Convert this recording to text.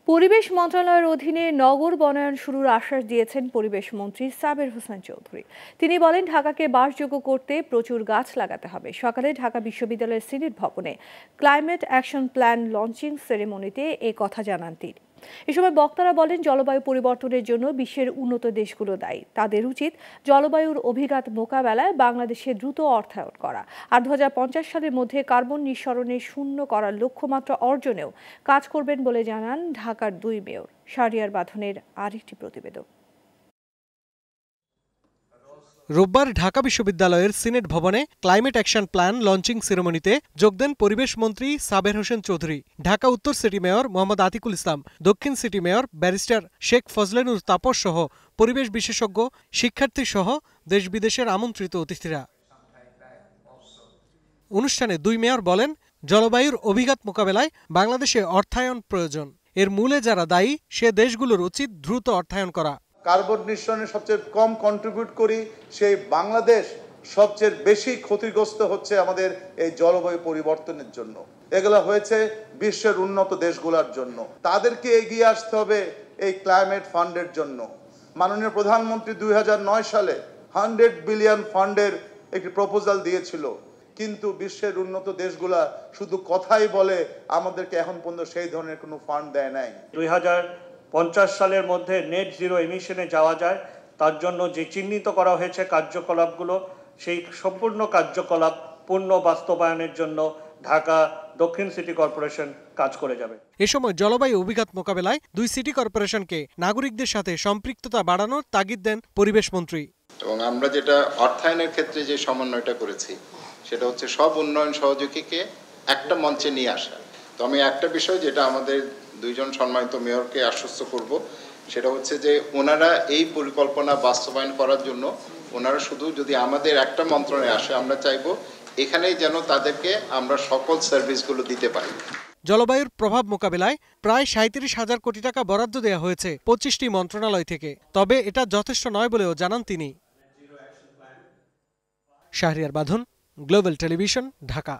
পরিবেশ মন্ত্রণালয়ের অধীনে নগর বনায়ন শুরুর আশ্বাস দিয়েছেন পরিবেশ মন্ত্রী সাবের হোসেন চৌধুরী। তিনি বলেন, ঢাকাকে বাসযোগ্য করতে প্রচুর গাছ লাগাতে হবে। সকালে ঢাকা বিশ্ববিদ্যালয়ের সিনেট ভবনে ক্লাইমেট অ্যাকশন প্ল্যান লঞ্চিং সেরেমনিতে এ কথা জানান তিনি। এ সময় বক্তারা বলেন, জলবায়ু পরিবর্তনের জন্য বিশ্বের উন্নত দেশগুলো দায়ী। তাদের উচিত জলবায়ুর অভিঘাত মোকাবেলায় বাংলাদেশে দ্রুত অর্থায়ন করা আর 2050 সালের মধ্যে কার্বন নিঃসরণে শূন্য করার লক্ষ্যমাত্রা অর্জনেও কাজ করবেন বলে জানান ঢাকার 2 মেয়র। শাহরিয়ার বাঁধনের আরেকটি প্রতিবেদন। রোববার ঢাকা বিশ্ববিদ্যালয়ের সিনেট ভবনে ক্লাইমেট অ্যাকশন প্ল্যান লঞ্চিং সেরেমনিতে যোগ দেন পরিবেশ মন্ত্রী সাবের হোসেন চৌধুরী, ঢাকা উত্তর সিটি মেয়র মোহাম্মদ আতিকুল ইসলাম, দক্ষিণ city mayor barrister Sheikh Fazle Noor Taposh সহ পরিবেশ বিশেষজ্ঞ, শিক্ষার্থী সহ দেশ বিদেশের আমন্ত্রিত অতিথিরা। অনুষ্ঠানে 2 মেয়র বলেন, জলবায়ুর অভিঘাত মোকাবেলায় বাংলাদেশে অর্থায়ন প্রয়োজন। এর মূলে যারা দায়ী সে দেশগুলোর উচিত দ্রুত অর্থায়ন করা। কার্বন নিঃসরণে সবচেয়ে কম কন্ট্রিবিউট করি, সেই বাংলাদেশ সবচেয়ে বেশি ক্ষতিগ্রস্ত হচ্ছে আমাদের এই জলবায়ু পরিবর্তনের জন্য। এগুলো হয়েছে বিশ্বের উন্নত দেশগুলোর জন্য। তাদেরকে এগিয়ে আসতে হবে এই ক্লাইমেট ফান্ডের জন্য। মাননীয় প্রধানমন্ত্রী 2009 সালে 100 বিলিয়ন ফান্ডের একটি প্রপোজাল দিয়েছিল, কিন্তু বিশ্বের উন্নত দেশগুলা শুধু কথাই বলে, আমাদেরকে এখন পর্যন্ত সেই ধরনের কোনো ফান্ড দেয় নাই। 2050 সালের মধ্যে নেট জিরো এমিশনে যাওয়া যায়, তার জন্য যে চিহ্নিত করা হয়েছে কার্যকলাপগুলো, সেই সম্পূর্ণ কার্যকলাপ পূর্ণ বাস্তবায়নের জন্য ঢাকা দক্ষিণ সিটি কর্পোরেশন কাজ করে যাবে। এ সময় জলবায়ু অভিঘাত মোকাবেলায় 2 সিটি কর্পোরেশনকে নাগরিকদের সাথে সম্পৃক্ততা বাড়ানোর তাগিদ দেন পরিবেশ মন্ত্রী। এবং আমরা যেটা অর্থায়নের ক্ষেত্রে যে সমন্বয়টা করেছি, সেটা হচ্ছে সব উন্নয়ন সহযোগীকে একটা মঞ্চে নিয়ে আসা। তো আমি একটা বিষয় যেটা আমাদের 2 জন সম্মানিত মেয়রকে আশ্বস্ত করব, সেটা হচ্ছে যে ওনারা এই পরিকল্পনা বাস্তবায়ন করার জন্য ওনারা শুধু যদি আমাদের একটা মন্ত্রণালয়ে আসে, আমরা চাইব এখানেই যেন তাদেরকে আমরা সকল সার্ভিসগুলো দিতে পারি। জলবায়ুর প্রভাব মোকাবেলায় প্রায় 37,000 কোটি টাকা বরাদ্দ দেওয়া হয়েছে 25টি মন্ত্রণালয় থেকে। তবে এটা যথেষ্ট নয় বলেও জানান তিনি। শাহরিয়ার বাঁধন, গ্লোবাল টেলিভিশন, ঢাকা।